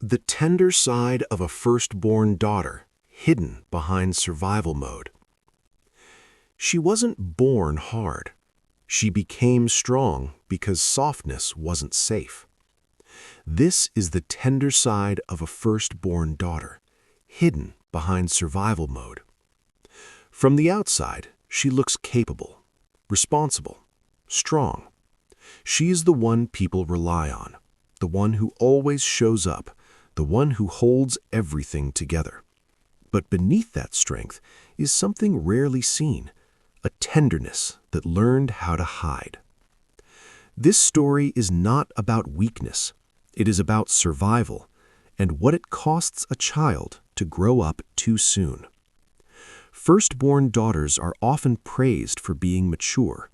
The tender side of a firstborn daughter, hidden behind survival mode. She wasn't born hard. She became strong because softness wasn't safe. This is the tender side of a firstborn daughter, hidden behind survival mode. From the outside, she looks capable, responsible, strong. She is the one people rely on, the one who always shows up, the one who holds everything together. But beneath that strength is something rarely seen, a tenderness that learned how to hide. This story is not about weakness. It is about survival and what it costs a child to grow up too soon. Firstborn daughters are often praised for being mature,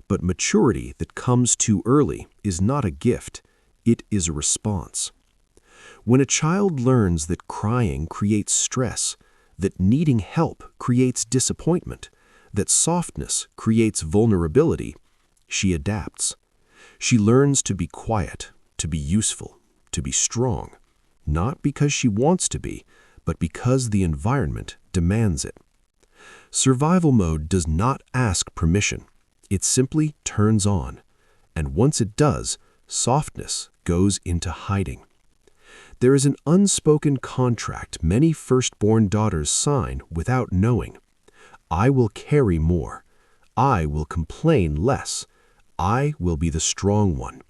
but maturity that comes too early is not a gift, it is a response. When a child learns that crying creates stress, that needing help creates disappointment, that softness creates vulnerability, she adapts. She learns to be quiet, to be useful, to be strong, not because she wants to be, but because the environment demands it. Survival mode does not ask permission. It simply turns on, and once it does, softness goes into hiding. There is an unspoken contract many firstborn daughters sign without knowing. I will carry more. I will complain less. I will be the strong one.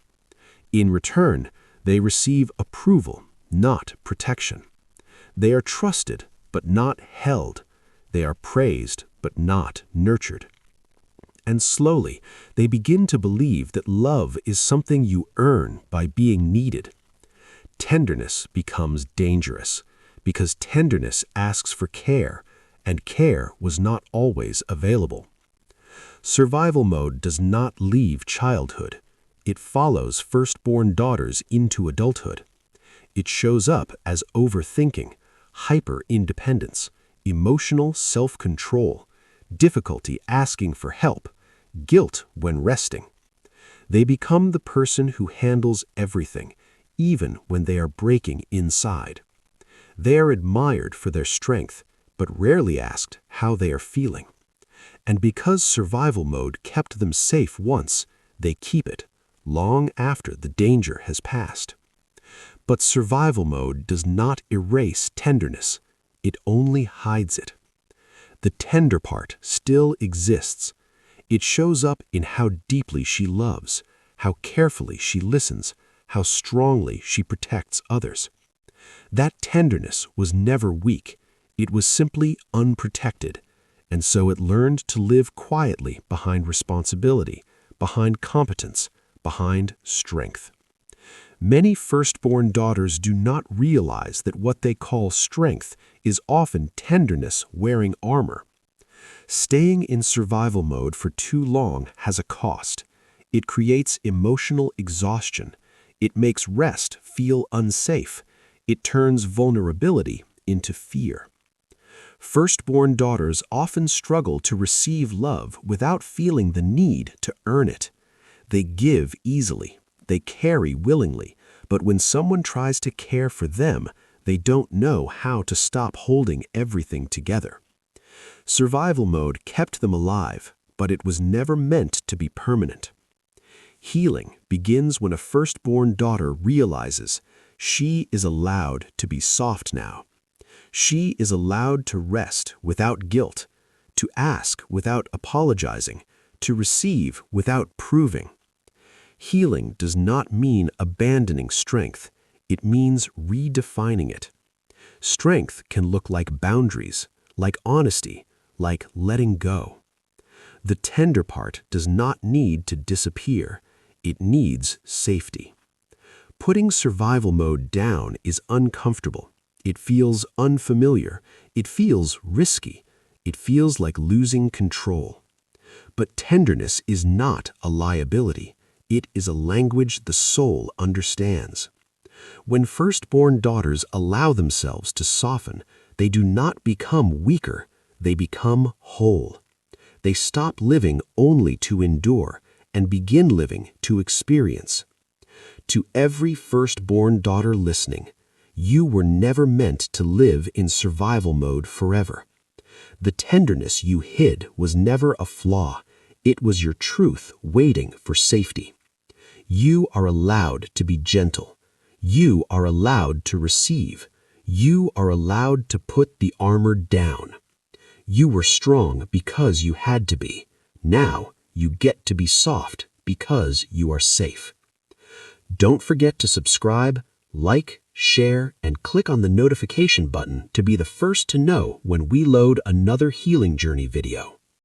In return, they receive approval, not protection. They are trusted, but not held. They are praised, but not nurtured. And slowly, they begin to believe that love is something you earn by being needed. Tenderness becomes dangerous because tenderness asks for care, and care was not always available. Survival mode does not leave childhood. It follows firstborn daughters into adulthood. It shows up as overthinking, hyper-independence, emotional self-control, difficulty asking for help, guilt when resting. They become the person who handles everything, even when they are breaking inside. They are admired for their strength, but rarely asked how they are feeling. And because survival mode kept them safe once, they keep it, long after the danger has passed. But survival mode does not erase tenderness. It only hides it. The tender part still exists. It shows up in how deeply she loves, how carefully she listens, how strongly she protects others. That tenderness was never weak. It was simply unprotected, and so it learned to live quietly behind responsibility, behind competence, behind strength. Many firstborn daughters do not realize that what they call strength is often tenderness wearing armor. Staying in survival mode for too long has a cost. It creates emotional exhaustion. It makes rest feel unsafe. It turns vulnerability into fear. Firstborn daughters often struggle to receive love without feeling the need to earn it. They give easily. They carry willingly, but when someone tries to care for them, they don't know how to stop holding everything together. Survival mode kept them alive, but it was never meant to be permanent. Healing begins when a firstborn daughter realizes she is allowed to be soft now. She is allowed to rest without guilt, to ask without apologizing, to receive without proving. Healing does not mean abandoning strength. It means redefining it. Strength can look like boundaries, like honesty, like letting go. The tender part does not need to disappear. It needs safety. Putting survival mode down is uncomfortable. It feels unfamiliar. It feels risky. It feels like losing control. But tenderness is not a liability. It is a language the soul understands. When firstborn daughters allow themselves to soften, they do not become weaker. They become whole. They stop living only to endure and begin living to experience. To every firstborn daughter listening, You were never meant to live in survival mode forever. The tenderness you hid was never a flaw. It was your truth waiting for safety. You are allowed to be gentle. You are allowed to receive. You are allowed to put the armor down. You were strong because you had to be. Now you get to be soft because you are safe. Don't forget to subscribe, like, share, and click on the notification button to be the first to know when we load another healing journey video.